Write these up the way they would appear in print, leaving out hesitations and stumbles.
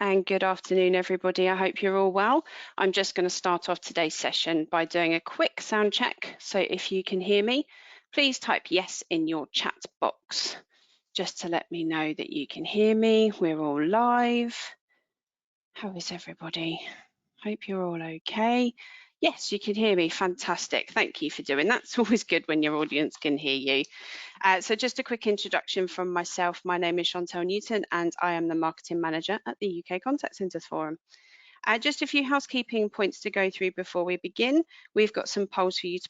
And good afternoon, everybody. I hope you're all well. I'm just going to start off today's session by doing a quick sound check. So if you can hear me, please type yes in your chat box, just to let me know that you can hear me. We're all live. How is everybody? Hope you're all okay. Yes, you can hear me. Fantastic. Thank you for doing that. It's always good when your audience can hear you. So just a quick introduction from myself. My name is Chantelle Newton and I am the Marketing Manager at the UK Contact Centres Forum. Just a few housekeeping points to go through before we begin. We've got some polls for you to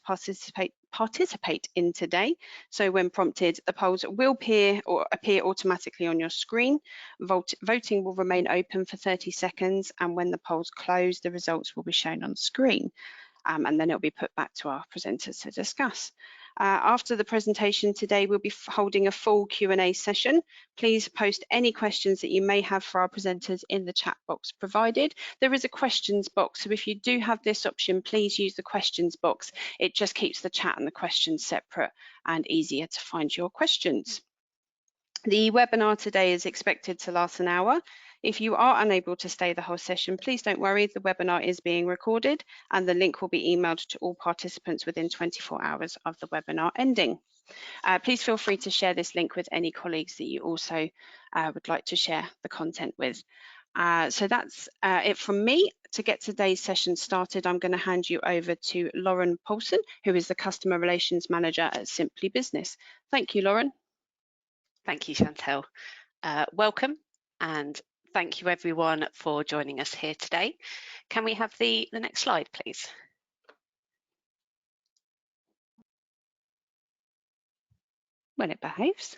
participate in today. So when prompted, the polls will appear automatically on your screen. Voting will remain open for 30 seconds, and when the polls close, the results will be shown on screen. And then it'll be put back to our presenters to discuss. After the presentation today, we'll be holding a full Q&A session. Please post any questions that you may have for our presenters in the chat box provided. There is a questions box, so if you do have this option, please use the questions box. It just keeps the chat and the questions separate and easier to find your questions. The webinar today is expected to last an hour. If you are unable to stay the whole session, please don't worry, the webinar is being recorded and the link will be emailed to all participants within 24 hours of the webinar ending. Please feel free to share this link with any colleagues that you also would like to share the content with. So that's it from me. To get today's session started, I'm going to hand you over to Lorren Poulson, who is the Customer Relations Manager at Simply Business. Thank you, Lorren. Thank you, Chantelle. Welcome and thank you everyone for joining us here today. Can we have the next slide, please? When it behaves.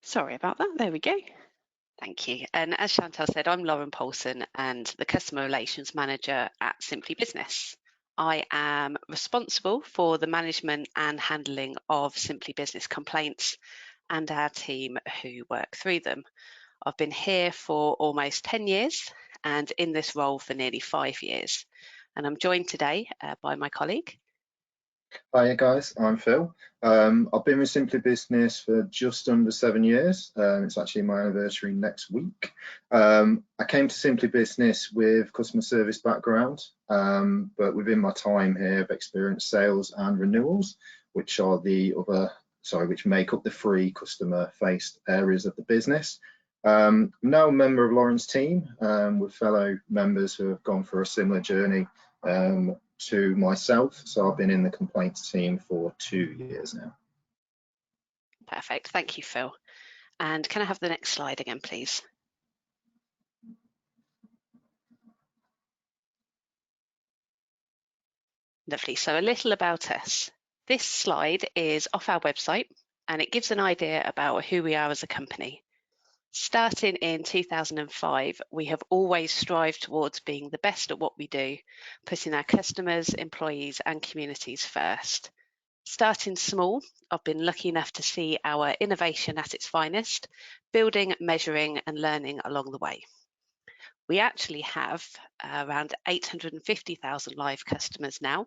Sorry about that. There we go. Thank you. And as Chantelle said, I'm Lorren Poulson and the Customer Relations Manager at Simply Business. I am responsible for the management and handling of Simply Business complaints and our team who work through them. I've been here for almost 10 years and in this role for nearly 5 years. And I'm joined today by my colleague. Hi guys, I'm Phil. I've been with Simply Business for just under 7 years. It's actually my anniversary next week. I came to Simply Business with customer service background, but within my time here, I've experienced sales and renewals, which are which make up the 3 customer-faced areas of the business. I'm now a member of Lorren's team with fellow members who have gone for a similar journey to myself. So I've been in the complaints team for 2 years now. Perfect, thank you, Phil. And can I have the next slide again, please? Lovely, so a little about us. This slide is off our website and it gives an idea about who we are as a company. Starting in 2005, we have always strived towards being the best at what we do, putting our customers, employees and communities first. Starting small, I've been lucky enough to see our innovation at its finest, building, measuring and learning along the way. We actually have around 850,000 live customers now,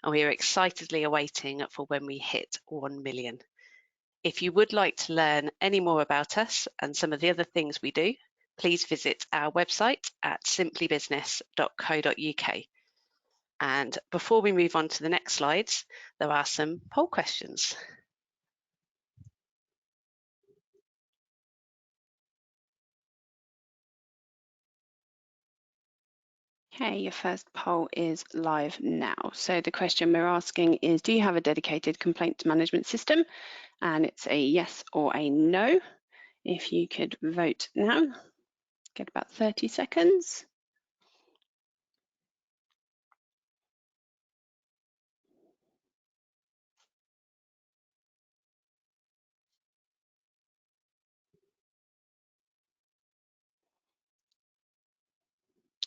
and we are excitedly awaiting for when we hit 1 million. If you would like to learn any more about us and some of the other things we do, please visit our website at simplybusiness.co.uk. And before we move on to the next slides, there are some poll questions. Okay, your first poll is live now. So the question we're asking is, do you have a dedicated complaints management system? And it's a yes or a no. If you could vote now, get about 30 seconds.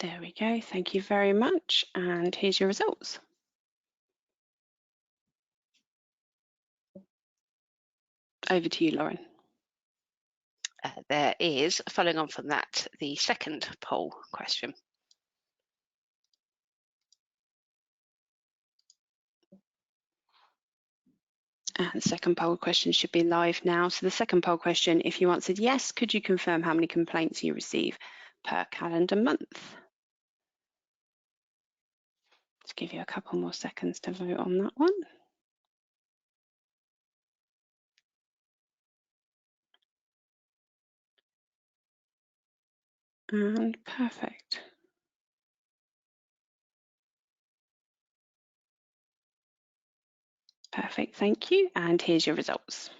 There we go, thank you very much. And here's your results. Over to you, Lorren. There is, following on from that, the second poll question. And the second poll question should be live now. So the second poll question, if you answered yes, could you confirm how many complaints you receive per calendar month? Let's give you a couple more seconds to vote on that one. And perfect. Perfect, thank you. And here's your results.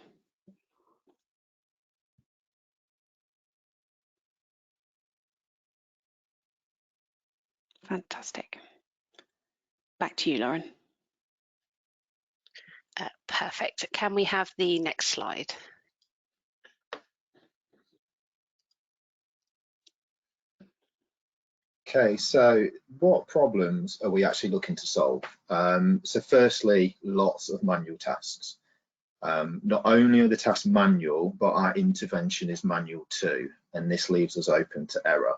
Fantastic. Back to you, Lorren. Perfect. Can we have the next slide? Okay, so what problems are we actually looking to solve? So firstly, lots of manual tasks. Not only are the tasks manual, but our intervention is manual too, and this leaves us open to error.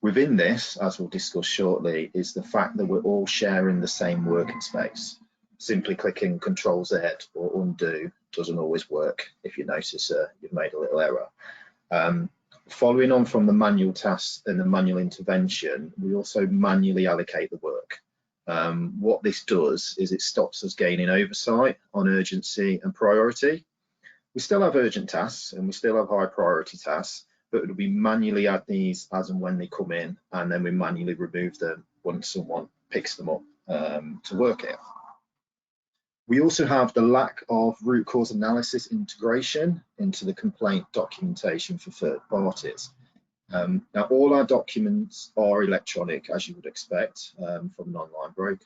Within this, as we'll discuss shortly, is the fact that we're all sharing the same working space. Simply clicking Control Z or undo doesn't always work if you notice you've made a little error. Following on from the manual tasks and the manual intervention, we also manually allocate the work. What this does is it stops us gaining oversight on urgency and priority. We still have urgent tasks and we still have high priority tasks, but we manually add these as and when they come in, and then we manually remove them once someone picks them up to work it. We also have the lack of root cause analysis integration into the complaint documentation for third parties. Now, all our documents are electronic, as you would expect from an online broker.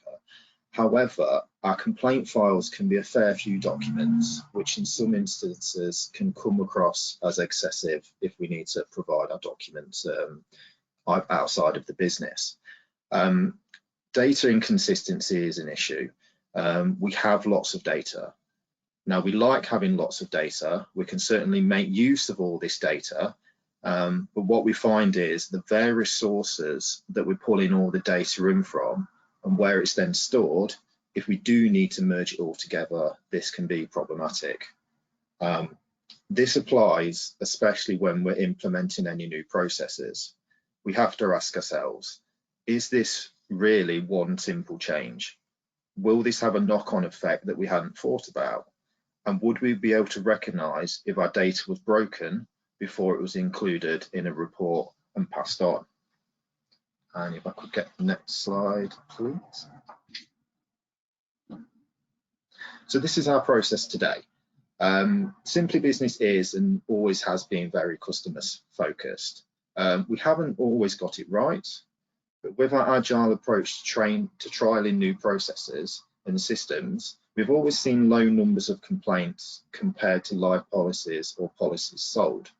However, our complaint files can be a fair few documents, which in some instances can come across as excessive if we need to provide our documents outside of the business. Data inconsistency is an issue. We have lots of data. Now, we like having lots of data. We can certainly make use of all this data, but what we find is the various sources that we're pulling all the data in from and where it's then stored, if we do need to merge it all together, this can be problematic. This applies especially when we're implementing any new processes. We have to ask ourselves, is this really one simple change? Will this have a knock-on effect that we hadn't thought about? And would we be able to recognise if our data was broken before it was included in a report and passed on? And if I could get the next slide, please. So this is our process today. Simply Business is and always has been very customer focused. We haven't always got it right, but with our agile approach to trialing new processes and systems, we've always seen low numbers of complaints compared to live policies or policies sold.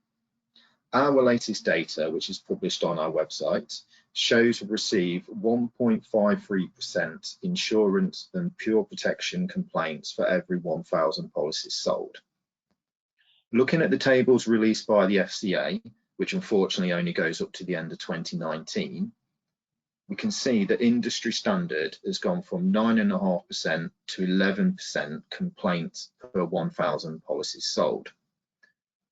Our latest data, which is published on our website, shows we receive 1.53% insurance and pure protection complaints for every 1,000 policies sold. Looking at the tables released by the FCA, which unfortunately only goes up to the end of 2019, we can see that industry standard has gone from 9.5% to 11% complaints per 1,000 policies sold.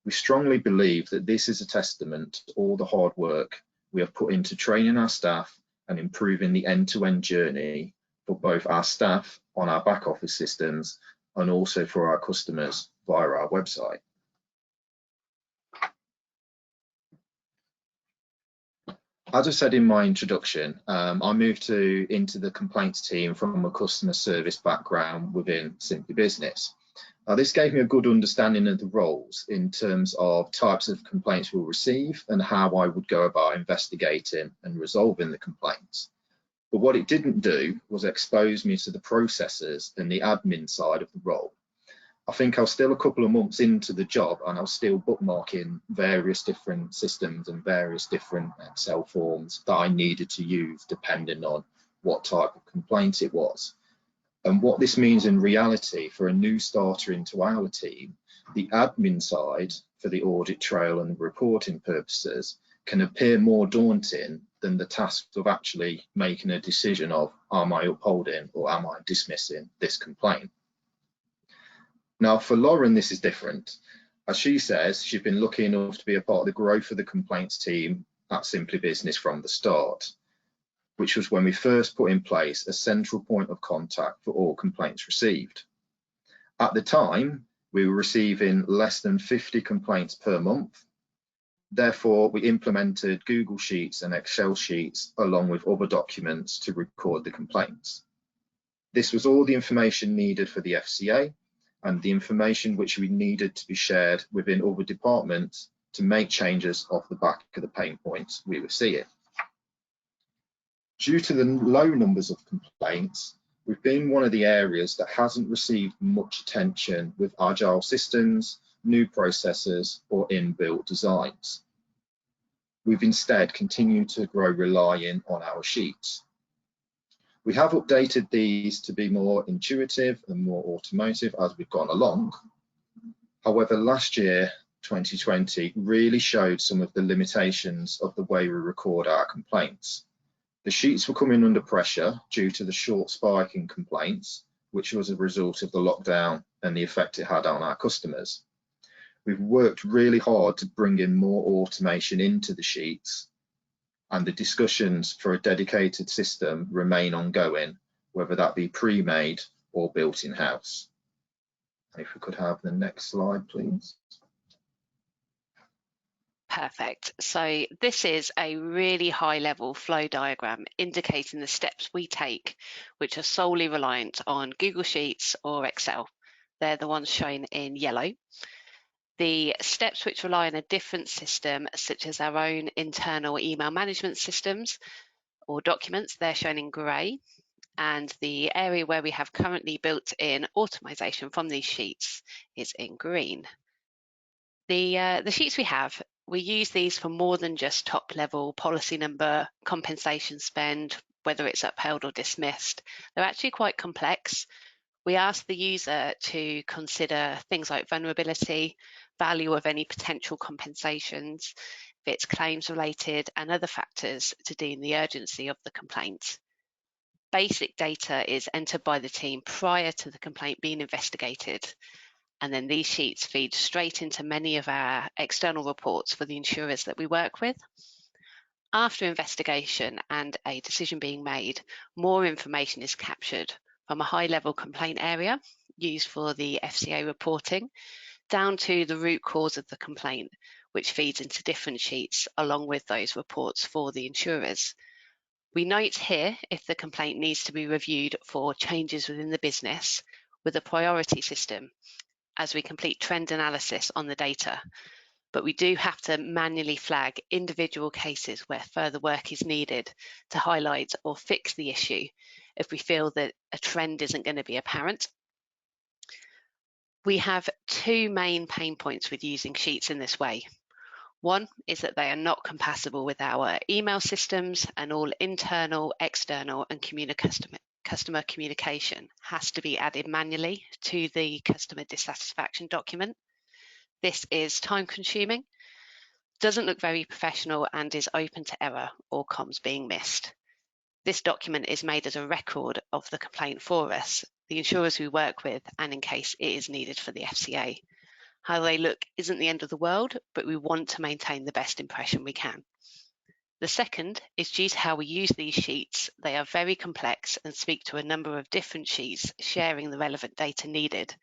We strongly believe that this is a testament to all the hard work we have put into training our staff and improving the end-to-end journey for both our staff on our back office systems and also for our customers via our website. As I said in my introduction, I moved into the complaints team from a customer service background within Simply Business. This gave me a good understanding of the roles in terms of types of complaints we'll receive and how I would go about investigating and resolving the complaints. But what it didn't do was expose me to the processes and the admin side of the role. I think I was still a couple of months into the job and I was still bookmarking various different systems and various different Excel forms that I needed to use depending on what type of complaint it was. And what this means in reality for a new starter into our team, the admin side for the audit trail and reporting purposes can appear more daunting than the task of actually making a decision of, am I upholding or am I dismissing this complaint? Now for Lorren, this is different. As she says, she's been lucky enough to be a part of the growth of the complaints team at Simply Business from the start, which was when we first put in place a central point of contact for all complaints received. At the time, we were receiving less than 50 complaints per month. Therefore, we implemented Google Sheets and Excel sheets along with other documents to record the complaints. This was all the information needed for the FCA and the information which we needed to be shared within other departments to make changes off the back of the pain points we were seeing. Due to the low numbers of complaints, we've been one of the areas that hasn't received much attention with agile systems, new processes, or inbuilt designs. We've instead continued to grow relying on our sheets. We have updated these to be more intuitive and more automotive as we've gone along. However, last year, 2020, really showed some of the limitations of the way we record our complaints. The sheets were coming under pressure due to the short spike in complaints, which was a result of the lockdown and the effect it had on our customers. We've worked really hard to bring in more automation into the sheets, and the discussions for a dedicated system remain ongoing, whether that be pre-made or built in-house. If we could have the next slide, please. Perfect. So this is a really high level flow diagram indicating the steps we take, which are solely reliant on Google Sheets or Excel. They're the ones shown in yellow. The steps which rely on a different system, such as our own internal email management systems or documents, they're shown in grey. And the area where we have currently built in automation from these sheets is in green. The sheets we use these for more than just top level policy number, compensation spend, whether it's upheld or dismissed. They're actually quite complex. We ask the user to consider things like vulnerability, value of any potential compensations, if it's claims related, and other factors to deem the urgency of the complaint. Basic data is entered by the team prior to the complaint being investigated, and then these sheets feed straight into many of our external reports for the insurers that we work with. After investigation and a decision being made, more information is captured from a high-level complaint area used for the FCA reporting down to the root cause of the complaint, which feeds into different sheets along with those reports for the insurers. We note here if the complaint needs to be reviewed for changes within the business with a priority system as we complete trend analysis on the data, but we do have to manually flag individual cases where further work is needed to highlight or fix the issue if we feel that a trend isn't going to be apparent. We have two main pain points with using sheets in this way. One is that they are not compatible with our email systems, and all internal, external, and customer communication has to be added manually to the customer dissatisfaction document. This is time-consuming, doesn't look very professional, and is open to error or comms being missed. This document is made as a record of the complaint for us, the insurers we work with, and in case it is needed for the FCA. How they look isn't the end of the world, but we want to maintain the best impression we can. The second is due to how we use these sheets. They are very complex and speak to a number of different sheets sharing the relevant data needed.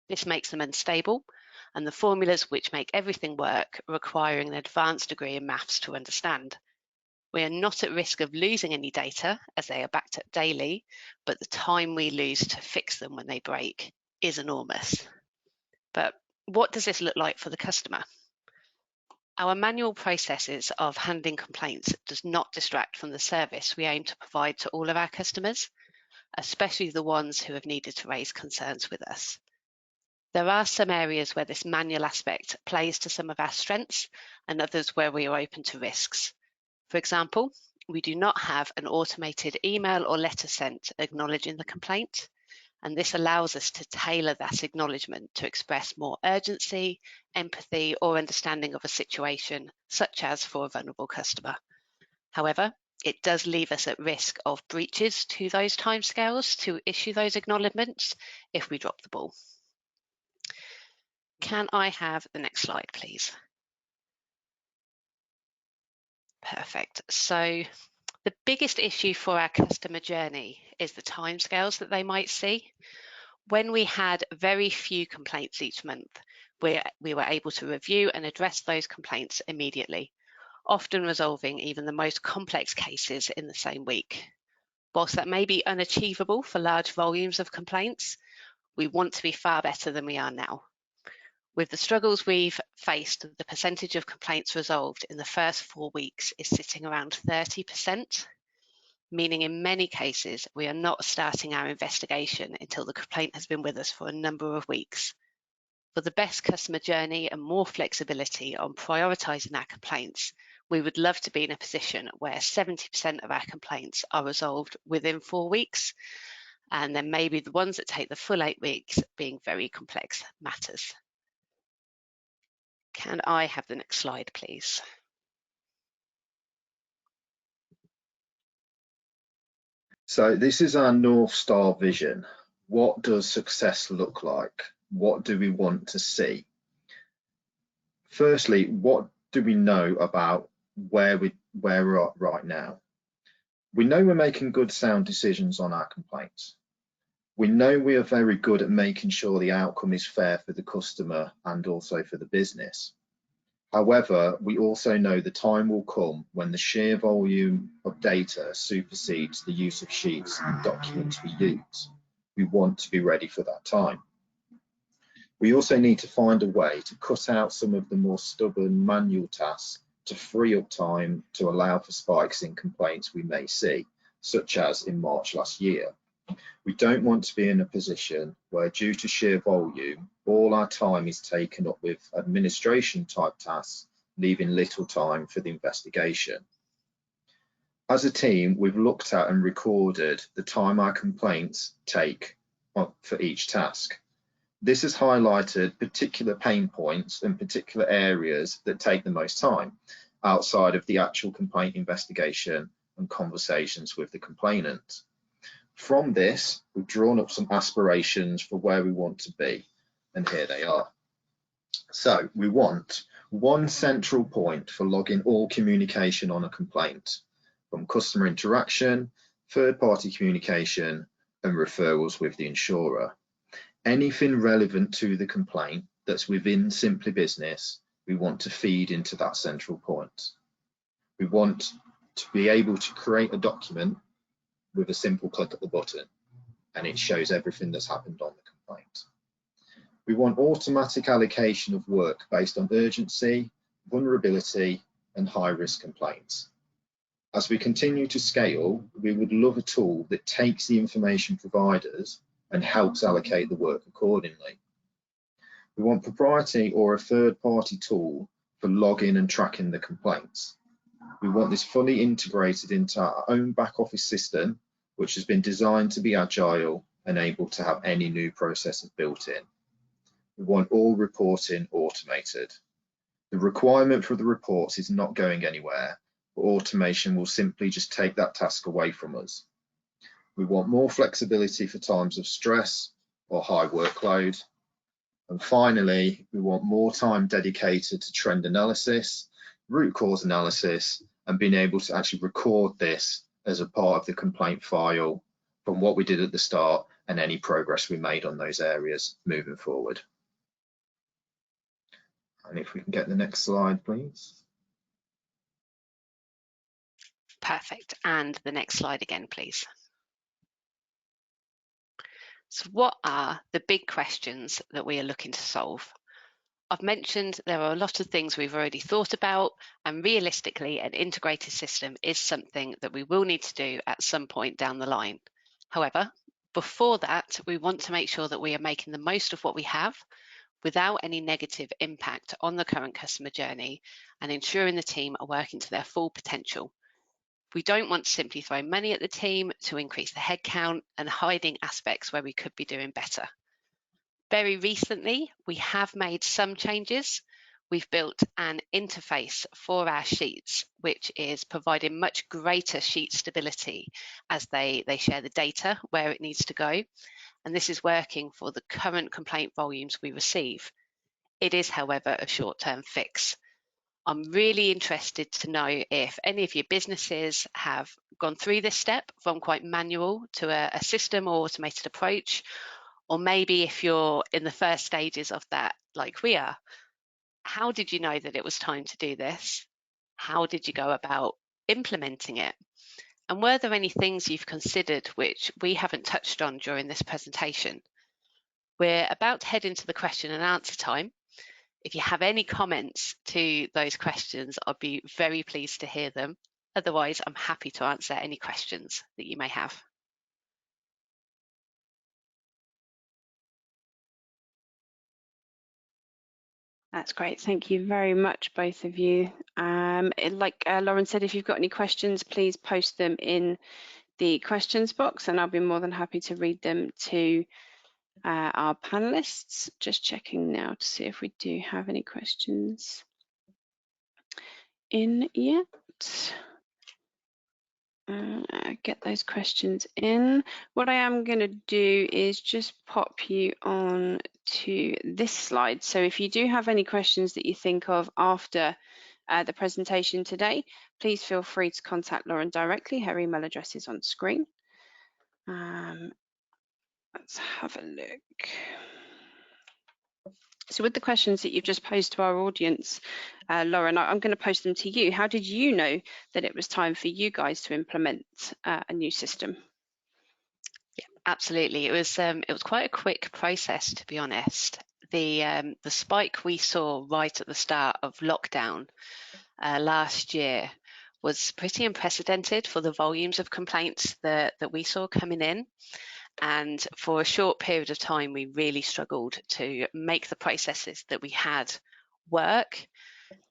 This makes them unstable, and the formulas which make everything work requiring an advanced degree in maths to understand. We are not at risk of losing any data as they are backed up daily, but the time we lose to fix them when they break is enormous. But what does this look like for the customer? Our manual processes of handling complaints does not distract from the service we aim to provide to all of our customers, especially the ones who have needed to raise concerns with us. There are some areas where this manual aspect plays to some of our strengths and others where we are open to risks. For example, we do not have an automated email or letter sent acknowledging the complaint, and this allows us to tailor that acknowledgement to express more urgency, empathy, or understanding of a situation, such as for a vulnerable customer. However, it does leave us at risk of breaches to those timescales to issue those acknowledgements if we drop the ball. Can I have the next slide, please? Perfect. So the biggest issue for our customer journey is the timescales that they might see. When we had very few complaints each month, we were able to review and address those complaints immediately, often resolving even the most complex cases in the same week. Whilst that may be unachievable for large volumes of complaints, we want to be far better than we are now. With the struggles we've faced, the percentage of complaints resolved in the first 4 weeks is sitting around 30%, meaning in many cases we are not starting our investigation until the complaint has been with us for a number of weeks. For the best customer journey and more flexibility on prioritising our complaints, we would love to be in a position where 70% of our complaints are resolved within 4 weeks, and then maybe the ones that take the full 8 weeks being very complex matters. Can I have the next slide, please? So this is our North Star vision. What does success look like? What do we want to see? Firstly, what do we know about where we're at right now? We know we're making good sound decisions on our complaints. We know we are very good at making sure the outcome is fair for the customer and also for the business. However, we also know the time will come when the sheer volume of data supersedes the use of sheets and documents we use. We want to be ready for that time. We also need to find a way to cut out some of the more stubborn manual tasks to free up time to allow for spikes in complaints we may see, such as in March last year. We don't want to be in a position where, due to sheer volume, all our time is taken up with administration type tasks, leaving little time for the investigation. As a team, we've looked at and recorded the time our complaints take for each task. This has highlighted particular pain points and particular areas that take the most time outside of the actual complaint investigation and conversations with the complainant. From this, we've drawn up some aspirations for where we want to be, and here they are. So we want one central point for logging all communication on a complaint, from customer interaction, third-party communication, and referrals with the insurer. Anything relevant to the complaint that's within Simply Business, we want to feed into that central point. We want to be able to create a document with a simple click of the button, and it shows everything that's happened on the complaint. We want automatic allocation of work based on urgency, vulnerability, and high-risk complaints. As we continue to scale, we would love a tool that takes the information providers and helps allocate the work accordingly. We want proprietary or a third-party tool for logging and tracking the complaints. We want this fully integrated into our own back office system, which has been designed to be agile and able to have any new processes built in. We want all reporting automated. The requirement for the reports is not going anywhere, but automation will simply just take that task away from us. We want more flexibility for times of stress or high workload. And finally, we want more time dedicated to trend analysis, root cause analysis, and being able to actually record this as a part of the complaint file from what we did at the start and any progress we made on those areas moving forward. And if we can get the next slide, please. Perfect. And the next slide again, please. So what are the big questions that we are looking to solve? I've mentioned there are a lot of things we've already thought about, and realistically, an integrated system is something that we will need to do at some point down the line. However, before that, we want to make sure that we are making the most of what we have without any negative impact on the current customer journey and ensuring the team are working to their full potential. We don't want to simply throw money at the team to increase the headcount and hiding aspects where we could be doing better. Very recently, we have made some changes. We've built an interface for our sheets, which is providing much greater sheet stability as they share the data where it needs to go. And this is working for the current complaint volumes we receive. It is, however, a short-term fix. I'm really interested to know if any of your businesses have gone through this step from quite manual to a system or automated approach, or maybe if you're in the first stages of that, like we are. How did you know that it was time to do this? How did you go about implementing it? And were there any things you've considered which we haven't touched on during this presentation? We're about to head into the question and answer time. If you have any comments to those questions, I'd be very pleased to hear them. Otherwise, I'm happy to answer any questions that you may have. That's great. Thank you very much, both of you. Like Lorren said, if you've got any questions, please post them in the questions box and I'll be more than happy to read them to our panelists. Just checking now to see if we do have any questions in yet. Get those questions in. What I am going to do is just pop you on to this slide. So if you do have any questions that you think of after the presentation today, please feel free to contact Lorren directly. Her email address is on screen. Let's have a look. So with the questions that you've just posed to our audience, Lorren, I'm going to post them to you. How did you know that it was time for you guys to implement a new system? Yeah, absolutely. It was quite a quick process, to be honest. The spike we saw right at the start of lockdown last year was pretty unprecedented for the volumes of complaints that we saw coming in. And for a short period of time, we really struggled to make the processes that we had work.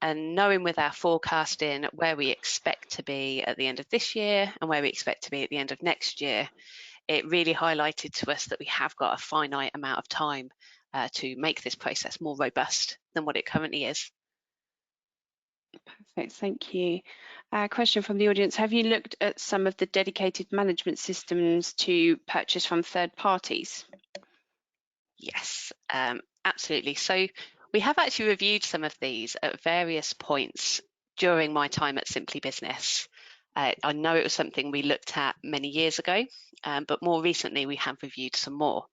And knowing with our forecasting where we expect to be at the end of this year and where we expect to be at the end of next year, it really highlighted to us that we have got a finite amount of time to make this process more robust than what it currently is. Perfect, thank you. Question from the audience, have you looked at some of the dedicated management systems to purchase from third parties? Yes, absolutely. So we have actually reviewed some of these at various points during my time at Simply Business. I know it was something we looked at many years ago, but more recently we have reviewed some more.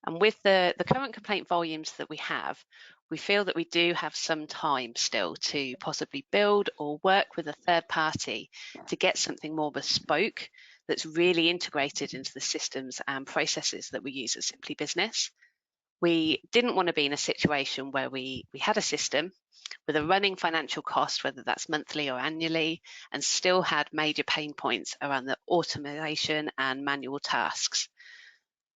And with the current complaint volumes that we have, we feel that we do have some time still to possibly build or work with a third party to get something more bespoke that's really integrated into the systems and processes that we use at Simply Business. We didn't want to be in a situation where we had a system with a running financial cost, whether that's monthly or annually, and still had major pain points around the automation and manual tasks.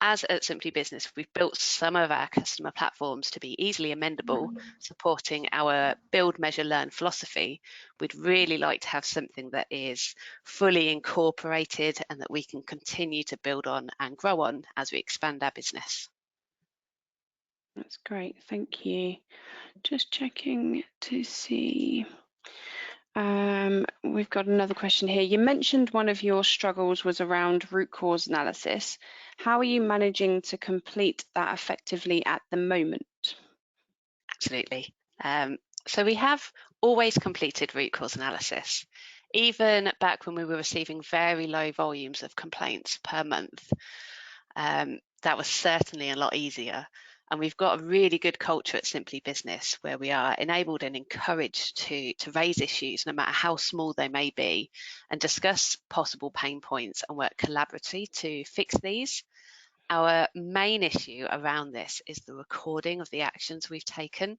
As at Simply Business, we've built some of our customer platforms to be easily amendable, supporting our build, measure, learn philosophy. We'd really like to have something that is fully incorporated and that we can continue to build on and grow on as we expand our business. That's great, thank you. Just checking to see. We've got another question here. You mentioned one of your struggles was around root cause analysis. How are you managing to complete that effectively at the moment? Absolutely. So we have always completed root cause analysis, even back when we were receiving very low volumes of complaints per month. That was certainly a lot easier. And we've got a really good culture at Simply Business where we are enabled and encouraged to raise issues, no matter how small they may be, and discuss possible pain points and work collaboratively to fix these. Our main issue around this is the recording of the actions we've taken.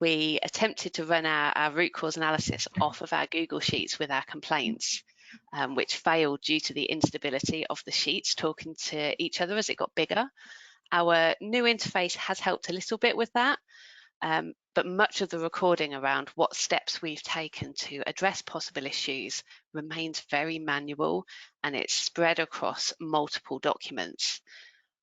We attempted to run our root cause analysis off of our Google Sheets with our complaints, which failed due to the instability of the sheets talking to each other as it got bigger. Our new interface has helped a little bit with that, but much of the recording around what steps we've taken to address possible issues remains very manual, and it's spread across multiple documents.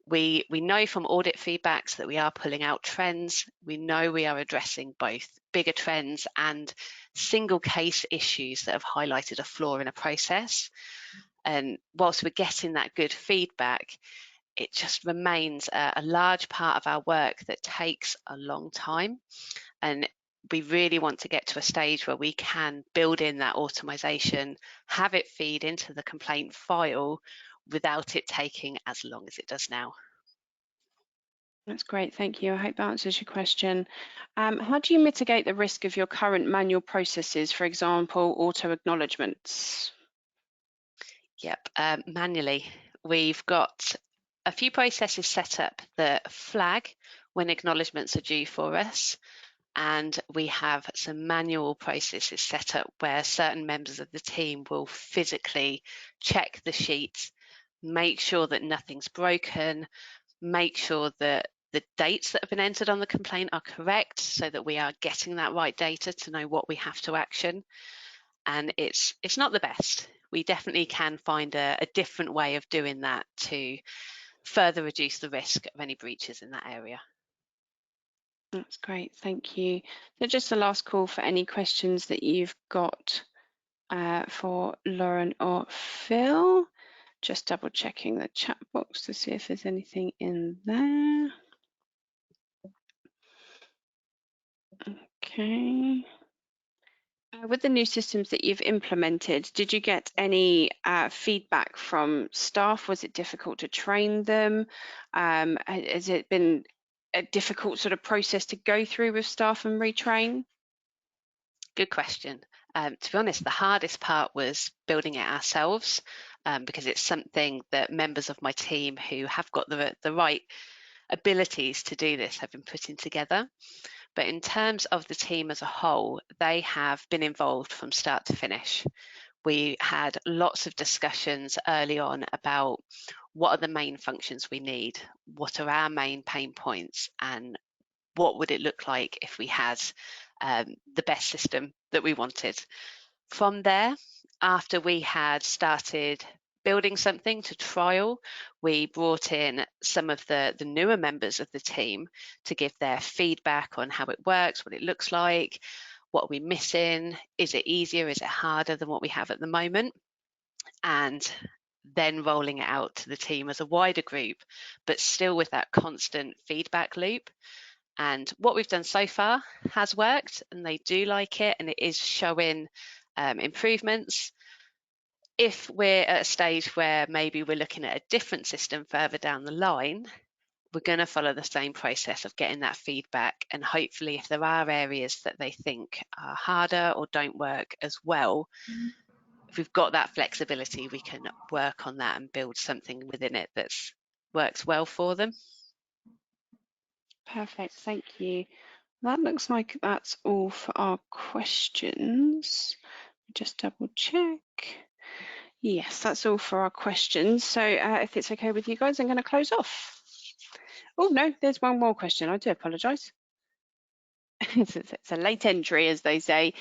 We know from audit feedbacks that we are pulling out trends. We know we are addressing both bigger trends and single case issues that have highlighted a flaw in a process. And whilst we're getting that good feedback, it just remains a large part of our work that takes a long time. And we really want to get to a stage where we can build in that automation, have it feed into the complaint file without it taking as long as it does now. That's great, thank you. I hope that answers your question. How do you mitigate the risk of your current manual processes, for example, auto acknowledgements? Yep, manually. We've got a few processes set up that flag when acknowledgements are due for us, and we have some manual processes set up where certain members of the team will physically check the sheet, make sure that nothing's broken, make sure that the dates that have been entered on the complaint are correct so that we are getting that right data to know what we have to action. And it's not the best. We definitely can find a different way of doing that to further reduce the risk of any breaches in that area. That's great, thank you. So just the last call for any questions that you've got for Lorren or Phil. Just double checking the chat box to see if there's anything in there. Okay. With the new systems that you've implemented, did you get any feedback from staff? Was it difficult to train them? Has it been a difficult sort of process to go through with staff and retrain? Good question. To be honest, the hardest part was building it ourselves, because it's something that members of my team who have got the right abilities to do this have been putting together. But in terms of the team as a whole, they have been involved from start to finish. We had lots of discussions early on about what are the main functions we need, what are our main pain points, and what would it look like if we had the best system that we wanted. From there, after we had started building something to trial, we brought in some of the newer members of the team to give their feedback on how it works, what it looks like, what are we missing, is it easier, is it harder than what we have at the moment, and then rolling it out to the team as a wider group, but still with that constant feedback loop. And what we've done so far has worked, and they do like it, and it is showing improvements. If we're at a stage where maybe we're looking at a different system further down the line, we're going to follow the same process of getting that feedback, and hopefully if there are areas that they think are harder or don't work as well, if we've got that flexibility, we can work on that and build something within it that works well for them. Perfect, thank you. That looks like that's all for our questions. Just double check. Yes, that's all for our questions. So if it's okay with you guys, I'm going to close off. Oh no, there's one more question. I do apologise. It's a late entry, as they say.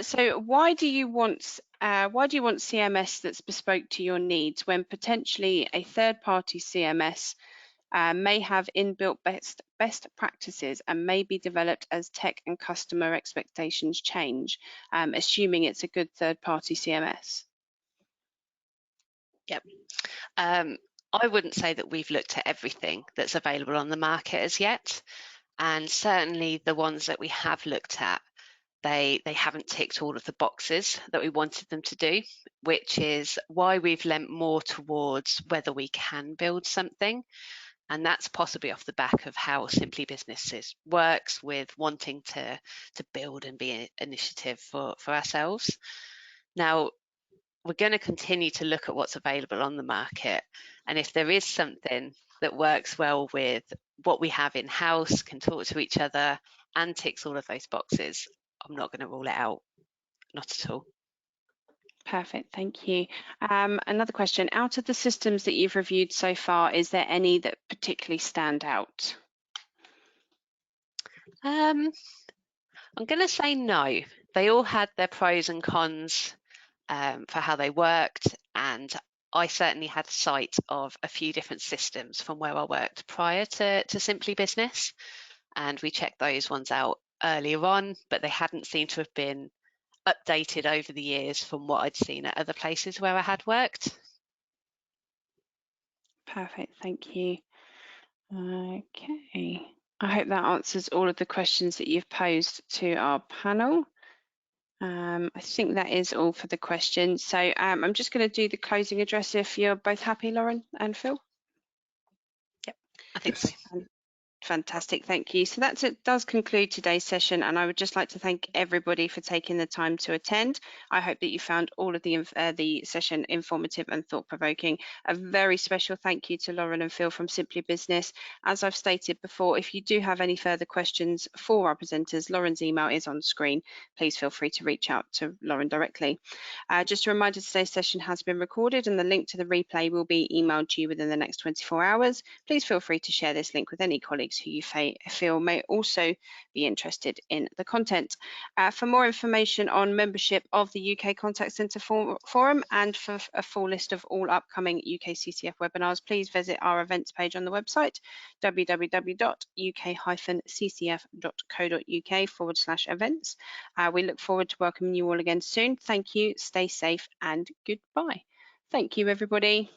So why do you want CMS that's bespoke to your needs when potentially a third-party CMS may have inbuilt best practices and may be developed as tech and customer expectations change, assuming it's a good third-party CMS? Yep. I wouldn't say that we've looked at everything that's available on the market as yet, and certainly the ones that we have looked at, they haven't ticked all of the boxes that we wanted them to do, which is why we've lent more towards whether we can build something. And that's possibly off the back of how Simply Businesses works with wanting to build and be an initiative for ourselves. Now, we're going to continue to look at what's available on the market. And if there is something that works well with what we have in-house, can talk to each other and ticks all of those boxes, I'm not going to rule it out, not at all. Perfect, thank you. Another question, out of the systems that you've reviewed so far, is there any that particularly stand out? I'm going to say no. They all had their pros and cons for how they worked, and I certainly had sight of a few different systems from where I worked prior to Simply Business, and we checked those ones out earlier on, but they hadn't seemed to have been updated over the years from what I'd seen at other places where I had worked. Perfect, thank you. Okay, I hope that answers all of the questions that you've posed to our panel. I think that is all for the questions. So I'm just going to do the closing address if you're both happy, Lorren and Phil. Yep, I think Yes. so. Fantastic, thank you. So that does conclude today's session, and I would just like to thank everybody for taking the time to attend. I hope that you found all of the session informative and thought-provoking. A very special thank you to Lorren and Phil from Simply Business. As I've stated before, if you do have any further questions for our presenters, Lorren's email is on screen. Please feel free to reach out to Lorren directly. Just a reminder, today's session has been recorded and the link to the replay will be emailed to you within the next 24 hours. Please feel free to share this link with any colleagues who you feel may also be interested in the content. For more information on membership of the UK Contact Centre Forum and for a full list of all upcoming UKCCF webinars, please visit our events page on the website, www.uk-ccf.co.uk/events. We look forward to welcoming you all again soon. Thank you, stay safe and goodbye. Thank you, everybody.